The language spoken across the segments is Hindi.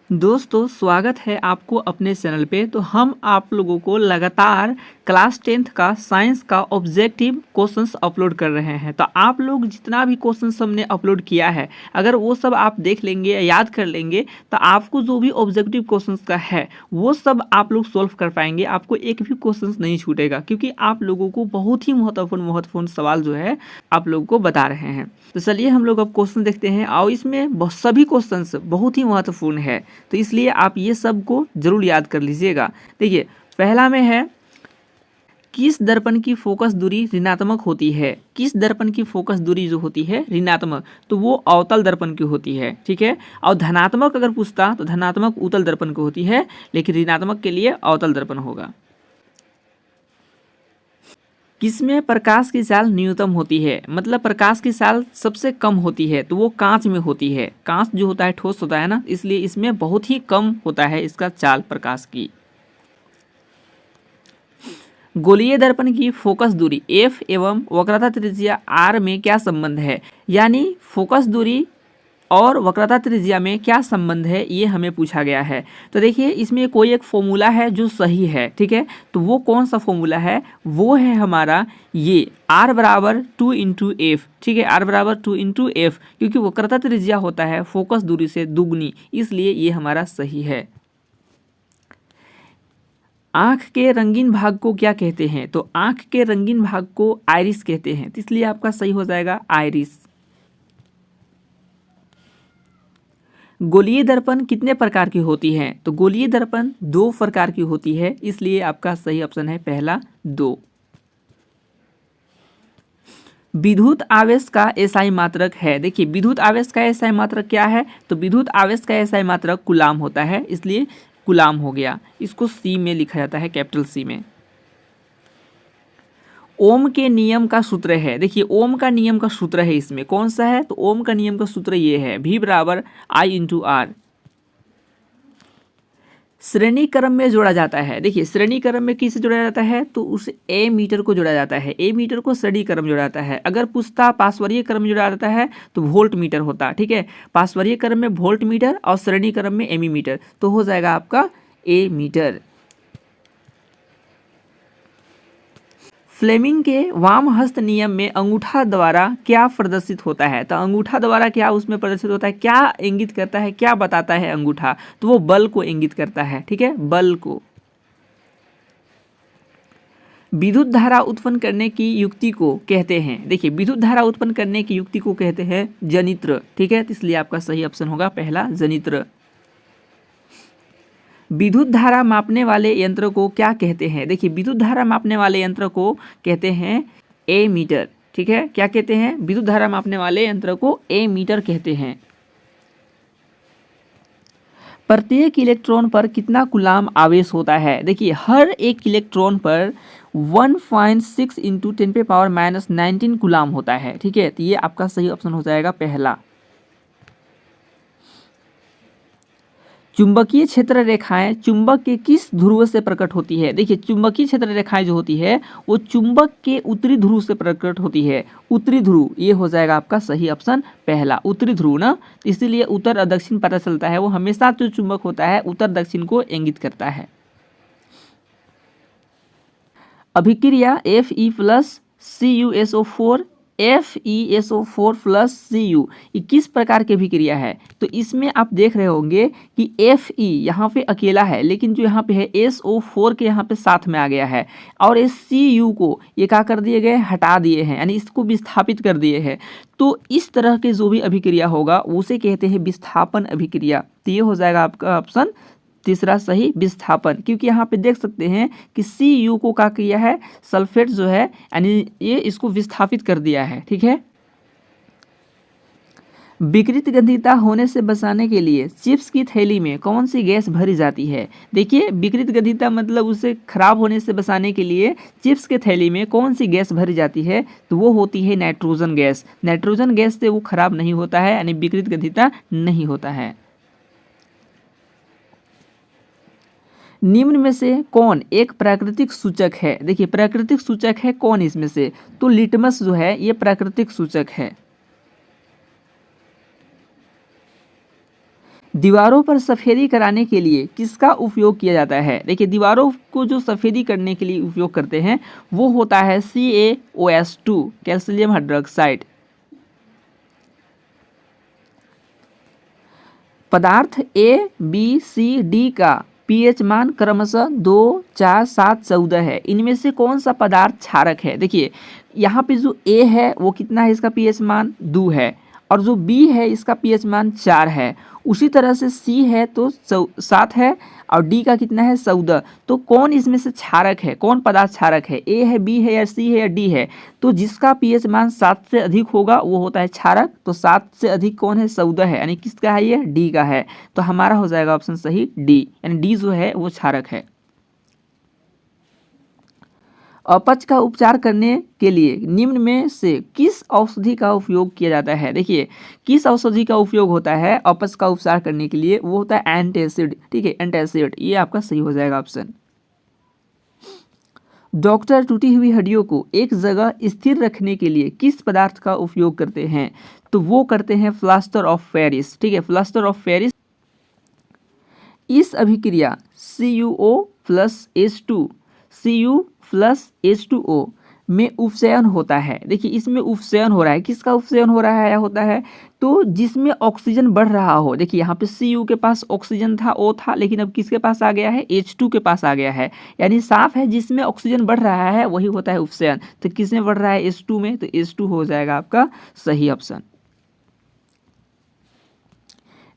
दोस्तों स्वागत है आपको अपने चैनल पे। तो हम आप लोगों को लगातार क्लास 10th का साइंस का ऑब्जेक्टिव क्वेश्चंस अपलोड कर रहे हैं। तो आप लोग जितना भी क्वेश्चंस हमने अपलोड किया है, अगर वो सब आप देख लेंगे या याद कर लेंगे तो आपको जो भी ऑब्जेक्टिव क्वेश्चंस का है वो सब आप लोग सोल्व कर पाएंगे। आपको एक भी क्वेश्चंस नहीं छूटेगा, क्योंकि आप लोगों को बहुत ही महत्वपूर्ण सवाल जो है आप लोगों को बता रहे हैं। तो चलिए हम लोग अब क्वेश्चन देखते हैं, और इसमें सभी क्वेश्चंस बहुत ही महत्वपूर्ण है, तो इसलिए आप ये सब को जरूर याद कर लीजिएगा। देखिए पहला में है, किस दर्पण की फोकस दूरी ऋणात्मक होती है। किस दर्पण की फोकस दूरी जो होती है ऋणात्मक, तो वो अवतल दर्पण की होती है, ठीक है। और धनात्मक अगर पूछता तो धनात्मक उत्तल दर्पण की होती है, लेकिन ऋणात्मक के लिए अवतल दर्पण होगा। किसमें प्रकाश की चाल न्यूनतम होती है, मतलब प्रकाश की चाल सबसे कम होती है, तो वो कांच में होती है। कांच जो होता है ठोस होता है ना, इसलिए इसमें बहुत ही कम होता है इसका चाल प्रकाश की। गोलीय दर्पण की फोकस दूरी f एवं वक्रता त्रिज्या r में क्या संबंध है, यानी फोकस दूरी और वक्रता त्रिज्या में क्या संबंध है, ये हमें पूछा गया है। तो देखिए इसमें कोई एक फॉर्मूला है जो सही है, ठीक है। तो वो कौन सा फॉर्मूला है, वो है हमारा ये r बराबर 2 इंटू एफ, ठीक है। r बराबर 2 इंटू एफ, क्योंकि वक्रता त्रिज्या होता है फोकस दूरी से दुगनी, इसलिए ये हमारा सही है। आँख के रंगीन भाग को क्या कहते हैं, तो आँख के रंगीन भाग को आइरिस कहते हैं, तो इसलिए आपका सही हो जाएगा आइरिस। गोलीय दर्पण कितने प्रकार की होती है, तो गोलीय दर्पण 2 प्रकार की होती है, इसलिए आपका सही ऑप्शन है पहला 2। विद्युत आवेश का एसआई मात्रक है। देखिए विद्युत आवेश का एसआई मात्रक क्या है, तो विद्युत आवेश का एसआई मात्रक कूलाम होता है, इसलिए कूलाम हो गया। इसको सी में लिखा जाता है, कैपिटल सी में। ओम के नियम का सूत्र है। देखिए ओम का नियम का सूत्र है, इसमें कौन सा है, तो ओम का नियम का सूत्र ये है, V बराबर I इंटू आर। श्रेणी क्रम में जोड़ा जाता है। देखिए श्रेणी क्रम में किसे जोड़ा जाता है, तो उस ए मीटर को जोड़ा जाता है। ए मीटर को श्रेणी क्रम जोड़ा जाता है। अगर पूछता पार्श्वरीय क्रम में जोड़ा जाता है तो वोल्ट मीटर होता, ठीक है। पार्श्वरीय क्रम में वोल्ट मीटर और श्रेणी क्रम में एमी मीटर, तो हो जाएगा आपका ए मीटर। फ्लेमिंग के वाम हस्त नियम में अंगूठा द्वारा क्या प्रदर्शित होता है, तो अंगूठा द्वारा क्या उसमें प्रदर्शित होता है, क्या इंगित करता है, क्या बताता है अंगूठा, तो वो बल को इंगित करता है, ठीक है, बल को। विद्युत धारा उत्पन्न करने की युक्ति को कहते हैं। देखिए विद्युत धारा उत्पन्न करने की युक्ति को कहते हैं जनित्र, ठीक है, तो इसलिए आपका सही ऑप्शन होगा पहला जनित्र। विद्युत धारा मापने वाले यंत्र को क्या कहते हैं, देखिए विद्युत धारा मापने वाले यंत्र को कहते हैं ए मीटर, ठीक है। क्या कहते हैं, विद्युत धारा मापने वाले यंत्र को ए मीटर कहते हैं। प्रत्येक इलेक्ट्रॉन पर कितना कूलाम आवेश होता है, देखिए हर एक इलेक्ट्रॉन पर 1.6 इंटू 10⁻⁻19 कूलाम होता है, ठीक है। तो ये आपका सही ऑप्शन हो जाएगा पहला। चुंबकीय क्षेत्र रेखाएं चुंबक के किस ध्रुव से प्रकट होती है, देखिए चुंबकीय क्षेत्र रेखाएं जो होती है वो चुंबक के उत्तरी ध्रुव से प्रकट होती है। उत्तरी ध्रुव, ये हो जाएगा आपका सही ऑप्शन पहला, उत्तरी ध्रुव ना, इसीलिए उत्तर और दक्षिण पता चलता है। वो हमेशा जो चुंबक होता है उत्तर दक्षिण को इंगित करता है। अभिक्रिया Fe+CuSO4 FeSO4 प्लस Cu ये किस प्रकार की अभिक्रिया है, तो इसमें आप देख रहे होंगे कि Fe यहाँ पे अकेला है, लेकिन जो यहाँ पे है SO4 के यहाँ पे साथ में आ गया है, और इस Cu को ये क्या कर दिए गए, हटा दिए हैं, यानी इसको विस्थापित कर दिए हैं। तो इस तरह के जो भी अभिक्रिया होगा उसे कहते हैं विस्थापन अभिक्रिया। तो ये हो जाएगा आपका ऑप्शन तीसरा सही, विस्थापन। क्योंकि यहाँ पे देख सकते हैं कि Cu को क्या किया है, सल्फेट जो है यानी ये इसको विस्थापित कर दिया है, ठीक है। विकृत गंधिता होने से बचाने के लिए चिप्स की थैली में कौन सी गैस भरी जाती है, देखिए विकृत गंधिता मतलब उसे खराब होने से बचाने के लिए चिप्स के थैली में कौन सी गैस भरी जाती है, तो वो होती है नाइट्रोजन गैस। नाइट्रोजन गैस से वो खराब नहीं होता है, यानी विकृत गंधिता नहीं होता है। निम्न में से कौन एक प्राकृतिक सूचक है, देखिए प्राकृतिक सूचक है कौन इसमें से, तो लिटमस जो है ये प्राकृतिक सूचक है। दीवारों पर सफेदी कराने के लिए किसका उपयोग किया जाता है? देखिए दीवारों को जो सफेदी करने के लिए उपयोग करते हैं वो होता है CaOS2 कैल्शियम हाइड्रोक्साइड। पदार्थ A, B, C, D का पीएच मान क्रमशः 2, 4, 7, 14 है। इनमें से कौन सा पदार्थ क्षारक है? देखिए यहाँ पे जो A है वो कितना है, इसका पीएच मान 2 है, और जो B है इसका पीएच मान 4 है। उसी तरह से C है तो 7 है, और D का कितना है 14। तो कौन इसमें से क्षारक है, कौन पदार्थ क्षारक है? A है, B है, या C है, या D है? तो जिसका पीएच मान 7 से अधिक होगा वो होता है क्षारक। तो 7 से अधिक कौन है? 14 है, यानी किसका है ये? D का है। तो हमारा हो जाएगा ऑप्शन सही D, यानी D जो है वो क्षारक है। अपच का उपचार करने के लिए निम्न में से किस औषधि का उपयोग किया जाता है? देखिए किस औषधि का उपयोग होता है अपच का उपचार करने के लिए? वो होता है एंटासिड। ठीक है, एंटासिड, ये आपका सही हो जाएगा ऑप्शन। डॉक्टर टूटी हुई हड्डियों को एक जगह स्थिर रखने के लिए किस पदार्थ का उपयोग करते हैं? तो वो करते हैं प्लास्टर ऑफ पेरिस। ठीक है, प्लास्टर ऑफ पेरिस। इस अभिक्रिया CuO plus H2 Cu plus H2O में उपचयन होता है। देखिए इसमें उपचयन हो रहा है, किसका उपचयन हो रहा है? होता है तो जिसमें ऑक्सीजन बढ़ रहा हो। देखिए यहाँ पे Cu के पास ऑक्सीजन था, O था, लेकिन अब किसके पास आ गया है? H2 के पास आ गया है, यानी साफ है जिसमें ऑक्सीजन बढ़ रहा है वही होता है उपचयन। तो किसमें बढ़ रहा है? H2 में, तो H2 हो जाएगा आपका सही ऑप्शन।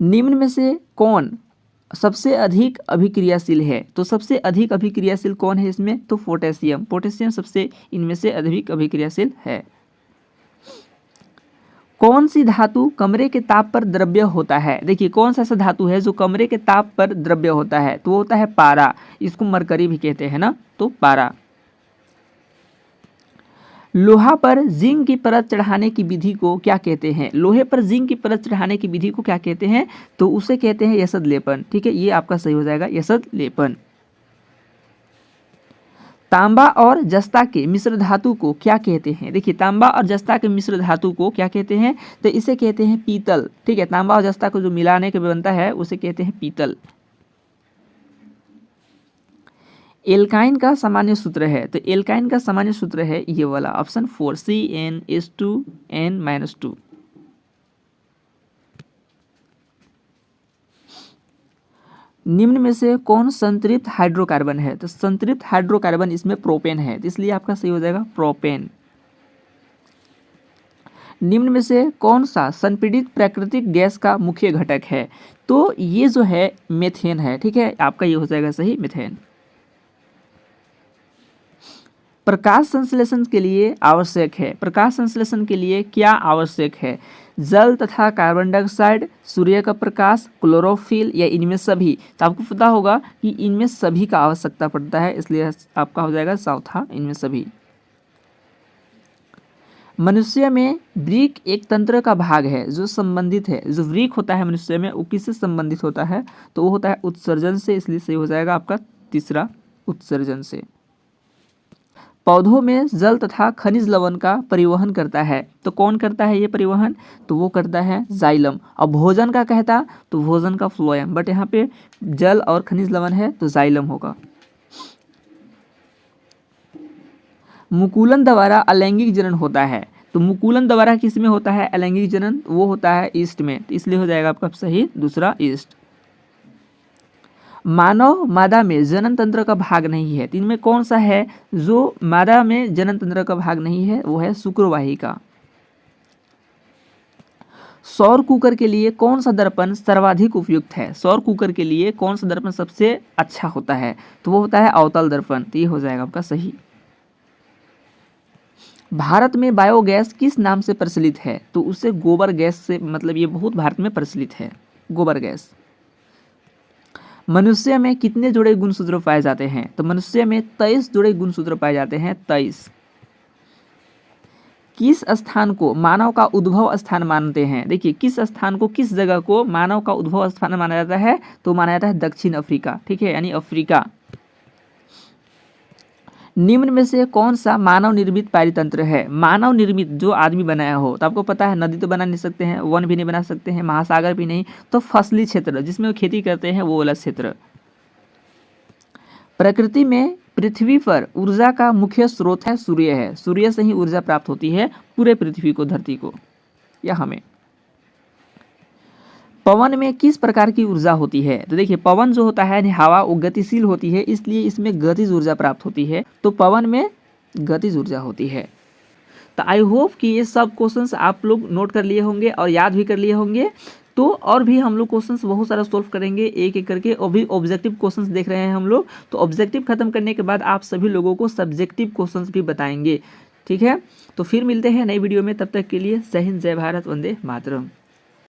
निम्न में से कौन सबसे अधिक अभिक्रियाशील है? तो सबसे अधिक अभिक्रियाशील कौन है इसमें? तो पोटेशियम। पोटेशियम सबसे इनमें से अधिक अभिक्रियाशील है। कौन सी धातु कमरे के ताप पर द्रव्य होता है? देखिए कौन सा ऐसा धातु है जो कमरे के ताप पर द्रव्य होता है? तो वो होता है पारा। इसको मरकरी भी कहते हैं ना, तो पारा। लोहा पर जिंक की परत चढ़ाने की विधि को क्या कहते हैं? लोहे पर जिंक की परत चढ़ाने की विधि को क्या कहते हैं? तो उसे कहते हैं यशद लेपन। ठीक है, ये आपका सही हो जाएगा, यशद लेपन। तांबा और जस्ता के मिश्र धातु को क्या कहते हैं? देखिए तांबा और जस्ता के मिश्र धातु को क्या कहते हैं? तो इसे कहते हैं पीतल। ठीक है, तांबा और जस्ता को जो मिलाने के बनता है उसे कहते हैं पीतल। एल्काइन का सामान्य सूत्र है, तो एल्काइन का सामान्य सूत्र है ये वाला ऑप्शन 4 CnH2n-2। निम्न में से कौन संतृप्त हाइड्रोकार्बन है? तो संतृप्त हाइड्रोकार्बन इसमें प्रोपेन है, तो इसलिए आपका सही हो जाएगा प्रोपेन। निम्न में से कौन सा संपीड़ित प्राकृतिक गैस का मुख्य घटक है? तो ये जो है मेथेन है। ठीक है, आपका ये हो जाएगा सही मेथेन। प्रकाश संश्लेषण के लिए आवश्यक है, प्रकाश संश्लेषण के लिए क्या आवश्यक है? जल तथा कार्बन डाइऑक्साइड, सूर्य का प्रकाश, क्लोरोफिल, या इनमें सभी? तो आपको पता होगा कि इनमें सभी का आवश्यकता पड़ता है, इसलिए आपका हो जाएगा चौथा, इनमें सभी। मनुष्य में वृक्क एक तंत्र का भाग है जो संबंधित है। जो वृक्क होता है मनुष्य में वो किससे संबंधित होता है? तो वो होता है उत्सर्जन से, इसलिए सही हो जाएगा आपका तीसरा, उत्सर्जन से। पौधों में जल तथा खनिज लवण का परिवहन करता है, तो कौन करता है ये परिवहन? तो वो करता है जाइलम। और भोजन का कहता तो भोजन का फ्लोएम, बट यहाँ पे जल और खनिज लवण है तो जाइलम होगा। मुकुलन द्वारा अलैंगिक जनन होता है, तो मुकुलन द्वारा किस में होता है अलैंगिक जनन? वो होता है ईस्ट में, तो इसलिए हो जाएगा आपका सही दूसरा ईस्ट। मानव मादा में जनन तंत्र का भाग नहीं है, तो इनमें कौन सा है जो मादा में जनन तंत्र का भाग नहीं है? वो है शुक्रवाहिका। सौर कुकर के लिए कौन सा दर्पण सर्वाधिक उपयुक्त है? सौर कुकर के लिए कौन सा दर्पण सबसे अच्छा होता है? तो वो होता है अवतल दर्पण, तो ये हो जाएगा आपका सही। भारत में बायोगैस किस नाम से प्रचलित है? तो उससे गोबर गैस से, मतलब ये बहुत भारत में प्रचलित है गोबर गैस। मनुष्य में कितने जोड़े गुणसूत्र पाए जाते हैं? तो मनुष्य में 23 जोड़े गुणसूत्र पाए जाते हैं, 23। किस स्थान को मानव का उद्भव स्थान मानते हैं? देखिए किस स्थान को, किस जगह को मानव का उद्भव स्थान माना जाता है? तो माना जाता है दक्षिण अफ्रीका। ठीक है, यानी अफ्रीका। निम्न में से कौन सा मानव निर्मित पारितंत्र है? मानव निर्मित जो आदमी बनाया हो, तो आपको पता है नदी तो बना नहीं सकते हैं, वन भी नहीं बना सकते हैं, महासागर भी नहीं, तो फसली क्षेत्र जिसमें वो खेती करते हैं वो वाला क्षेत्र। प्रकृति में पृथ्वी पर ऊर्जा का मुख्य स्रोत है सूर्य है, सूर्य से ही ऊर्जा प्राप्त होती है पूरे पृथ्वी को, धरती को या हमें। पवन में किस प्रकार की ऊर्जा होती है? तो देखिए पवन जो होता है हवा वो गतिशील होती है, इसलिए इसमें गतिज ऊर्जा प्राप्त होती है, तो पवन में गतिज ऊर्जा होती है। तो आई होप कि ये सब क्वेश्चंस आप लोग नोट कर लिए होंगे और याद भी कर लिए होंगे। तो और भी हम लोग क्वेश्चंस बहुत सारा सोल्व करेंगे एक एक करके, और भी ऑब्जेक्टिव क्वेश्चंस देख रहे हैं हम लोग। तो ऑब्जेक्टिव खत्म करने के बाद आप सभी लोगों को सब्जेक्टिव क्वेश्चंस भी बताएंगे, ठीक है। तो फिर मिलते हैं नई वीडियो में, तब तक के लिए जय हिंद, जय भारत, वंदे मातरम।